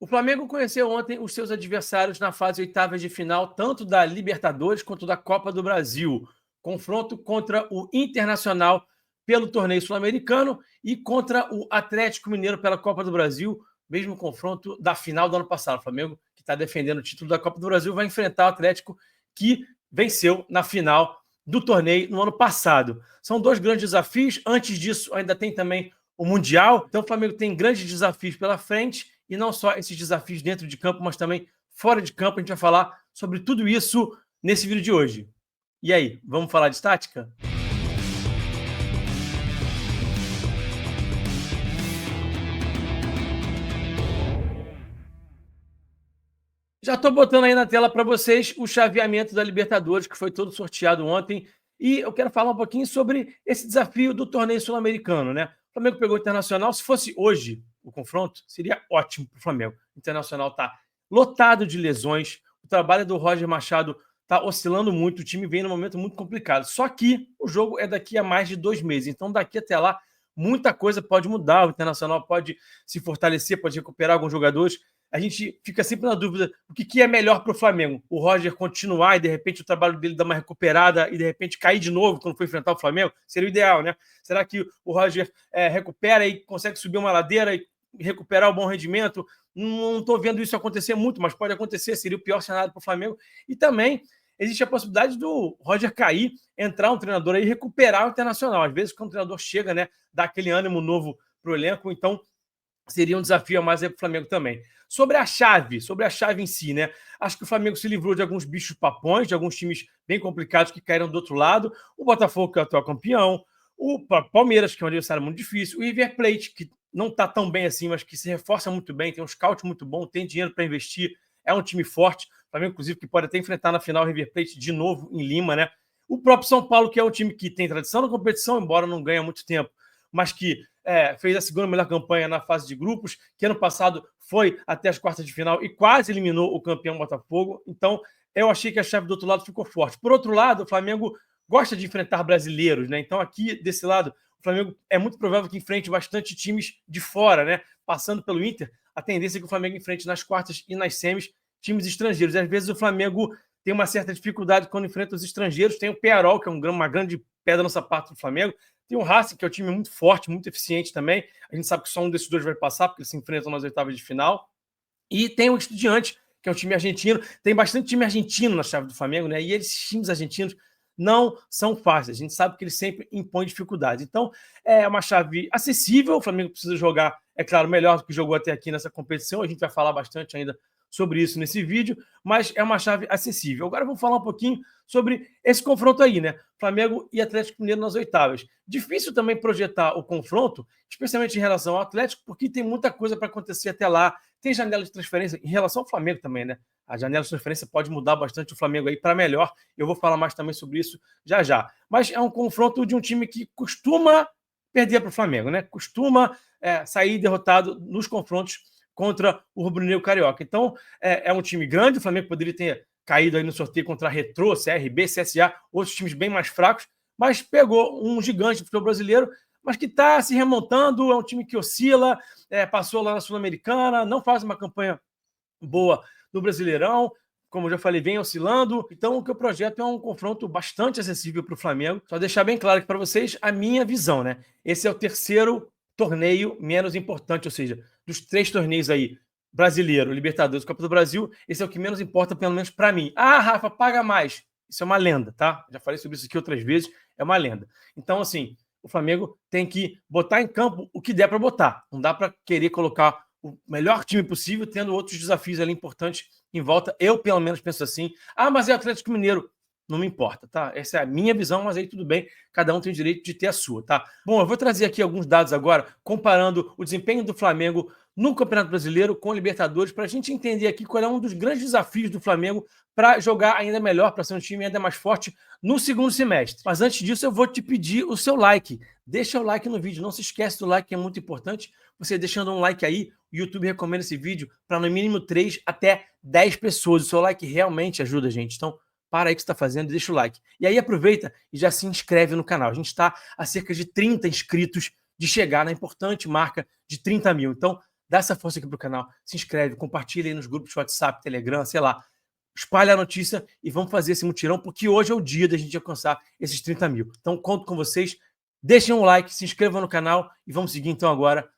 O Flamengo conheceu ontem os seus adversários na fase oitavas de final, tanto da Libertadores quanto da Copa do Brasil. Confronto contra o Internacional pelo torneio sul-americano e contra o Atlético Mineiro pela Copa do Brasil, mesmo confronto da final do ano passado. O Flamengo, que está defendendo o título da Copa do Brasil, vai enfrentar o Atlético, que venceu na final do torneio no ano passado. São dois grandes desafios. Antes disso, ainda tem também o Mundial. Então, o Flamengo tem grandes desafios pela frente, e não só esses desafios dentro de campo, mas também fora de campo. A gente vai falar sobre tudo isso nesse vídeo de hoje. E aí, vamos falar de tática? Já estou botando aí na tela para vocês o chaveamento da Libertadores, que foi todo sorteado ontem. E eu quero falar um pouquinho sobre esse desafio do torneio sul-americano, né? O Flamengo pegou o Internacional. Se fosse hoje o confronto, seria ótimo para o Flamengo. O Internacional está lotado de lesões. O trabalho do Roger Machado está oscilando muito. O time vem num momento muito complicado. Só que o jogo é daqui a mais de 2 meses. Então, daqui até lá, muita coisa pode mudar. O Internacional pode se fortalecer, pode recuperar alguns jogadores. A gente fica sempre na dúvida o que é melhor para o Flamengo. O Roger continuar e, de repente, o trabalho dele dar uma recuperada e, de repente, cair de novo quando for enfrentar o Flamengo? Seria o ideal, né? Será que o Roger recupera e consegue subir uma ladeira e recuperar o bom rendimento? Não estou vendo isso acontecer muito, mas pode acontecer. Seria o pior cenário para o Flamengo. E também existe a possibilidade do Roger cair, entrar um treinador aí e recuperar o Internacional. Às vezes, quando o treinador chega, né, dá aquele ânimo novo para o elenco. Então, seria um desafio a mais aí para o Flamengo também. Sobre a chave em si, né? Acho que o Flamengo se livrou de alguns bichos papões, de alguns times bem complicados que caíram do outro lado. O Botafogo, que é o atual campeão. O Palmeiras, que é um adversário muito difícil. O River Plate, que não está tão bem assim, mas que se reforça muito bem, tem um scout muito bom, tem dinheiro para investir, é um time forte. O Flamengo, inclusive, que pode até enfrentar na final o River Plate de novo em Lima, né? O próprio São Paulo, que é um time que tem tradição na competição, embora não ganhe há muito tempo, mas que fez a segunda melhor campanha na fase de grupos, que ano passado foi até as quartas de final e quase eliminou o campeão Botafogo. Então, eu achei que a chave do outro lado ficou forte. Por outro lado, o Flamengo gosta de enfrentar brasileiros, né? Então, aqui, desse lado, o Flamengo é muito provável que enfrente bastante times de fora, né? Passando pelo Inter, a tendência é que o Flamengo enfrente nas quartas e nas semis times estrangeiros. E, às vezes, o Flamengo tem uma certa dificuldade quando enfrenta os estrangeiros. Tem o Pearol, que é uma grande pedra no sapato do Flamengo. Tem o Racing, que é um time muito forte, muito eficiente também. A gente sabe que só um desses dois vai passar, porque eles se enfrentam nas oitavas de final. E tem o Estudiantes, que é um time argentino. Tem bastante time argentino na chave do Flamengo, né? E esses times argentinos não são fáceis. A gente sabe que eles sempre impõem dificuldades. Então, é uma chave acessível. O Flamengo precisa jogar, é claro, melhor do que jogou até aqui nessa competição. A gente vai falar bastante ainda sobre isso nesse vídeo, mas é uma chave acessível. Agora vamos falar um pouquinho sobre esse confronto aí, né? Flamengo e Atlético Mineiro nas oitavas. Difícil também projetar o confronto, especialmente em relação ao Atlético, porque tem muita coisa para acontecer até lá. Tem janela de transferência em relação ao Flamengo também, né? A janela de transferência pode mudar bastante o Flamengo aí para melhor. Eu vou falar mais também sobre isso já já. Mas é um confronto de um time que costuma perder para o Flamengo, né? Costuma sair derrotado nos confrontos contra o rubro-negro carioca. Então, é um time grande. O Flamengo poderia ter caído aí no sorteio contra a Retrô, CRB, CSA, outros times bem mais fracos, mas pegou um gigante do futebol brasileiro, mas que está se remontando. É um time que oscila, passou lá na Sul-Americana, não faz uma campanha boa no Brasileirão, como eu já falei, vem oscilando. Então, o que eu projeto é um confronto bastante acessível para o Flamengo. Só deixar bem claro aqui para vocês a minha visão, né? Esse é o terceiro torneio menos importante, ou seja, dos 3 torneios aí, Brasileiro, Libertadores, Copa do Brasil, esse é o que menos importa, pelo menos para mim. Ah, Rafa, paga mais. Isso é uma lenda, tá? Já falei sobre isso aqui outras vezes, é uma lenda. Então, assim, o Flamengo tem que botar em campo o que der para botar. Não dá para querer colocar o melhor time possível, tendo outros desafios ali importantes em volta. Eu, pelo menos, penso assim. Ah, mas é o Atlético Mineiro. Não me importa, tá? Essa é a minha visão, mas aí tudo bem, cada um tem o direito de ter a sua, tá? Bom, eu vou trazer aqui alguns dados agora, comparando o desempenho do Flamengo no Campeonato Brasileiro com o Libertadores, para a gente entender aqui qual é um dos grandes desafios do Flamengo para jogar ainda melhor, para ser um time ainda mais forte no segundo semestre. Mas antes disso, eu vou te pedir o seu like. Deixa o like no vídeo, não se esquece do like, que é muito importante. Você deixando um like aí, o YouTube recomenda esse vídeo para no mínimo 3 até 10 pessoas. O seu like realmente ajuda a gente, então para aí o que você está fazendo e deixa o like. E aí aproveita e já se inscreve no canal. A gente está a cerca de 30 inscritos de chegar na importante marca de 30 mil. Então, dá essa força aqui pro canal, se inscreve, compartilha aí nos grupos de WhatsApp, Telegram, sei lá. Espalha a notícia e vamos fazer esse mutirão, porque hoje é o dia da gente alcançar esses 30 mil. Então, conto com vocês. Deixem um like, se inscrevam no canal e vamos seguir então agora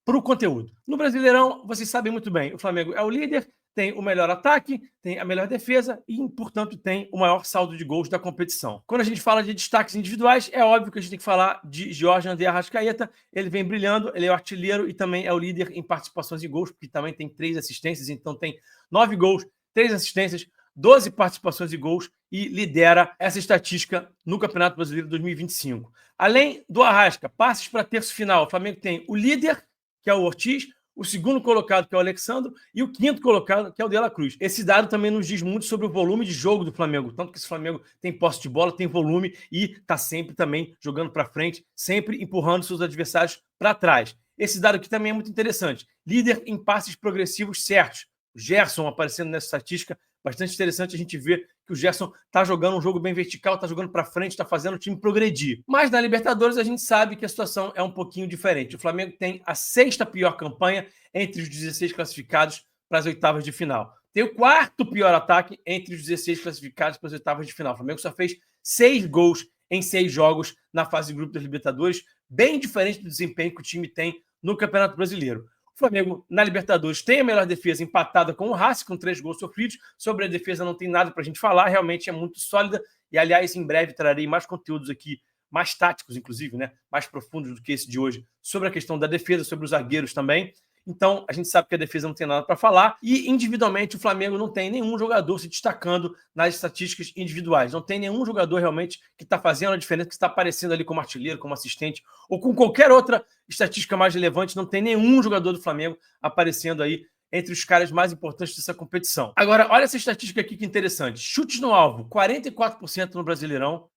para o conteúdo. No Brasileirão, vocês sabem muito bem, o Flamengo é o líder, tem o melhor ataque, tem a melhor defesa e, portanto, tem o maior saldo de gols da competição. Quando a gente fala de destaques individuais, é óbvio que a gente tem que falar de Jorge André Arrascaeta. Ele vem brilhando, ele é o artilheiro e também é o líder em participações em gols, porque também tem 3 assistências, então tem 9 gols, 3 assistências, 12 participações e gols e lidera essa estatística no Campeonato Brasileiro 2025. Além do Arrasca, passes para terço final, o Flamengo tem o líder, que é o Ortiz, o segundo colocado, que é o Alexandro, e o quinto colocado, que é o De La Cruz. Esse dado também nos diz muito sobre o volume de jogo do Flamengo, tanto que esse Flamengo tem posse de bola, tem volume e está sempre também jogando para frente, sempre empurrando seus adversários para trás. Esse dado aqui também é muito interessante. Líder em passes progressivos certos. O Gerson aparecendo nessa estatística, bastante interessante a gente ver que o Gerson está jogando um jogo bem vertical, está jogando para frente, está fazendo o time progredir. Mas na Libertadores a gente sabe que a situação é um pouquinho diferente. O Flamengo tem a 6ª pior campanha entre os 16 classificados para as oitavas de final. Tem o 4º pior ataque entre os 16 classificados para as oitavas de final. O Flamengo só fez 6 gols em 6 jogos na fase de grupo das Libertadores, bem diferente do desempenho que o time tem no Campeonato Brasileiro. O Flamengo, na Libertadores, tem a melhor defesa empatada com o Racing, com 3 gols sofridos. Sobre a defesa não tem nada para a gente falar, realmente é muito sólida. E, aliás, em breve trarei mais conteúdos aqui, mais táticos, inclusive, né? Mais profundos do que esse de hoje, sobre a questão da defesa, sobre os zagueiros também. Então, a gente sabe que a defesa não tem nada para falar. E, individualmente, o Flamengo não tem nenhum jogador se destacando nas estatísticas individuais. Não tem nenhum jogador realmente que está fazendo a diferença, que está aparecendo ali como artilheiro, como assistente, ou com qualquer outra estatística mais relevante. Não tem nenhum jogador do Flamengo aparecendo aí entre os caras mais importantes dessa competição. Agora, olha essa estatística aqui que interessante. Chutes no alvo, 44% no Brasileirão.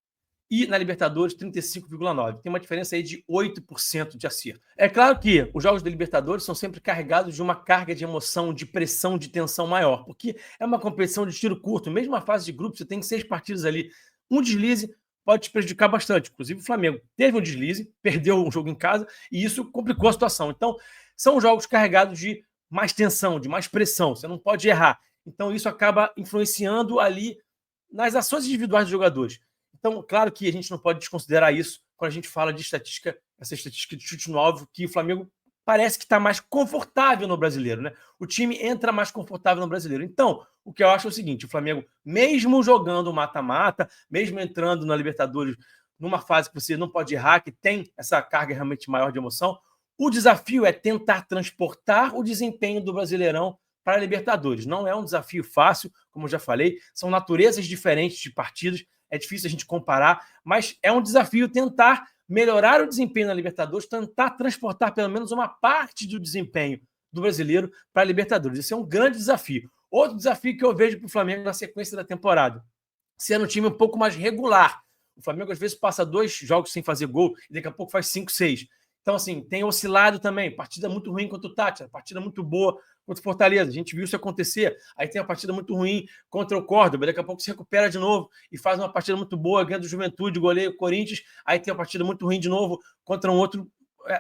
E na Libertadores, 35,9%. Tem uma diferença aí de 8% de acerto. É claro que os jogos da Libertadores são sempre carregados de uma carga de emoção, de pressão, de tensão maior, porque é uma competição de tiro curto. Mesmo a fase de grupo, você tem 6 partidas ali. Um deslize pode te prejudicar bastante. Inclusive, o Flamengo teve um deslize, perdeu um jogo em casa, e isso complicou a situação. Então, são jogos carregados de mais tensão, de mais pressão. Você não pode errar. Então, isso acaba influenciando ali nas ações individuais dos jogadores. Então, claro que a gente não pode desconsiderar isso quando a gente fala de estatística, essa estatística de chute no alvo, que o Flamengo parece que está mais confortável no Brasileiro, né? O time entra mais confortável no Brasileiro. Então, o que eu acho é o seguinte, o Flamengo, mesmo jogando mata-mata, mesmo entrando na Libertadores numa fase que você não pode errar, que tem essa carga realmente maior de emoção, o desafio é tentar transportar o desempenho do Brasileirão para a Libertadores. Não é um desafio fácil, como eu já falei, são naturezas diferentes de partidos, é difícil a gente comparar, mas é um desafio tentar melhorar o desempenho na Libertadores, tentar transportar pelo menos uma parte do desempenho do brasileiro para a Libertadores. Esse é um grande desafio. Outro desafio que eu vejo para o Flamengo na sequência da temporada, sendo um time um pouco mais regular. O Flamengo às vezes passa 2 jogos sem fazer gol e daqui a pouco faz 5, 6. Então, assim, tem oscilado também. Partida muito ruim contra o Tátira, partida muito boa contra o Fortaleza. A gente viu isso acontecer. Aí tem uma partida muito ruim contra o Córdoba. Daqui a pouco se recupera de novo e faz uma partida muito boa, ganha do Juventude, goleia o Corinthians. Aí tem uma partida muito ruim de novo contra um outro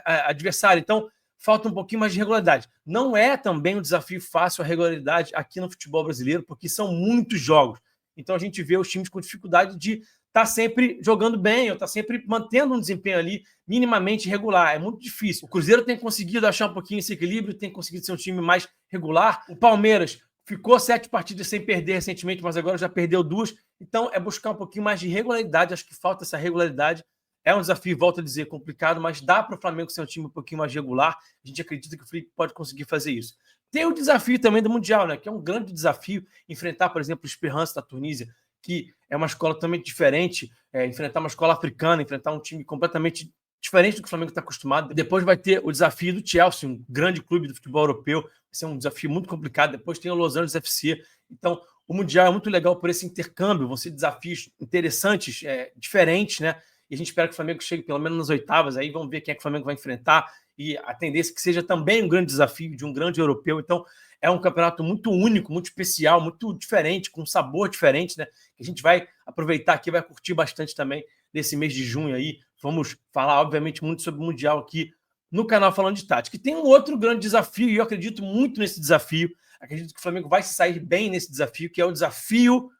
adversário. Então, falta um pouquinho mais de regularidade. Não é também um desafio fácil a regularidade aqui no futebol brasileiro, porque são muitos jogos. Então, a gente vê os times com dificuldade de está sempre jogando bem, ou está sempre mantendo um desempenho ali minimamente regular. É muito difícil. O Cruzeiro tem conseguido achar um pouquinho esse equilíbrio, tem conseguido ser um time mais regular. O Palmeiras ficou 7 partidas sem perder recentemente, mas agora já perdeu 2. Então é buscar um pouquinho mais de regularidade. Acho que falta essa regularidade. É um desafio, volto a dizer, complicado, mas dá para o Flamengo ser um time um pouquinho mais regular. A gente acredita que o Felipe pode conseguir fazer isso. Tem o desafio também do Mundial, né? Que é um grande desafio enfrentar, por exemplo, o Esperance da Tunísia, que é uma escola totalmente diferente, enfrentar uma escola africana, enfrentar um time completamente diferente do que o Flamengo está acostumado. Depois vai ter o desafio do Chelsea, um grande clube do futebol europeu. Vai ser um desafio muito complicado. Depois tem o Los Angeles FC. Então, o Mundial é muito legal por esse intercâmbio. Vão ser desafios interessantes, diferentes, né? E a gente espera que o Flamengo chegue pelo menos nas oitavas. Aí vamos ver quem é que o Flamengo vai enfrentar. E a tendência é que seja também um grande desafio de um grande europeu. Então, é um campeonato muito único, muito especial, muito diferente, com um sabor diferente, né? Que a gente vai aproveitar aqui, vai curtir bastante também nesse mês de junho aí. Vamos falar, obviamente, muito sobre o Mundial aqui no canal Falando de Tática. E tem um outro grande desafio, e eu acredito muito nesse desafio, acredito que o Flamengo vai se sair bem nesse desafio, que é o desafio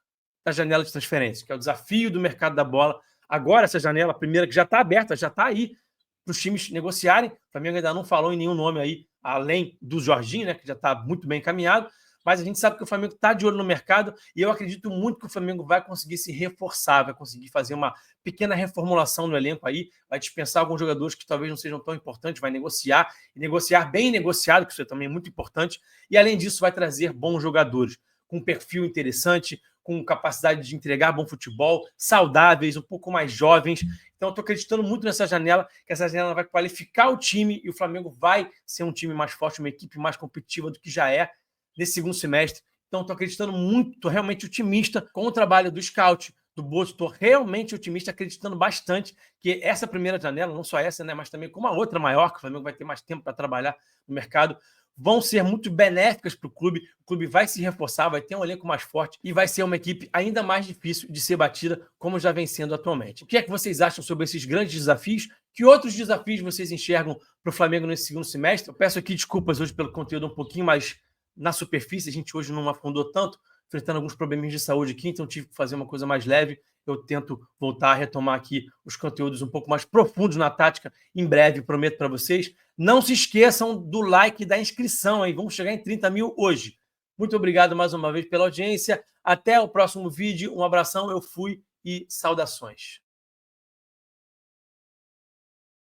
da janela de transferência, que é o desafio do mercado da bola. Agora, essa janela, a primeira que já está aberta, já está aí para os times negociarem. O Flamengo ainda não falou em nenhum nome aí, além do Jorginho, né, que já está muito bem encaminhado, mas a gente sabe que o Flamengo está de olho no mercado e eu acredito muito que o Flamengo vai conseguir se reforçar, vai conseguir fazer uma pequena reformulação no elenco aí, vai dispensar alguns jogadores que talvez não sejam tão importantes, vai negociar, e negociar bem negociado, que isso é também muito importante, e além disso vai trazer bons jogadores, com um perfil interessante, com capacidade de entregar bom futebol, saudáveis, um pouco mais jovens. Então, eu estou acreditando muito nessa janela, que essa janela vai qualificar o time e o Flamengo vai ser um time mais forte, uma equipe mais competitiva do que já é nesse segundo semestre. Então, estou acreditando muito, estou realmente otimista com o trabalho do scout, do Bozo. Estou realmente otimista, acreditando bastante que essa primeira janela, não só essa, né, mas também com uma outra maior, que o Flamengo vai ter mais tempo para trabalhar no mercado, vão ser muito benéficas para o clube vai se reforçar, vai ter um elenco mais forte e vai ser uma equipe ainda mais difícil de ser batida, como já vem sendo atualmente. O que é que vocês acham sobre esses grandes desafios? Que outros desafios vocês enxergam para o Flamengo nesse segundo semestre? Eu peço aqui desculpas hoje pelo conteúdo um pouquinho mais na superfície, a gente hoje não afundou tanto, enfrentando alguns probleminhas de saúde aqui, então tive que fazer uma coisa mais leve. Eu tento voltar a retomar aqui os conteúdos um pouco mais profundos na tática em breve, prometo para vocês. Não se esqueçam do like e da inscrição aí, vamos chegar em 30 mil hoje. Muito obrigado mais uma vez pela audiência, até o próximo vídeo, um abração, eu fui e saudações.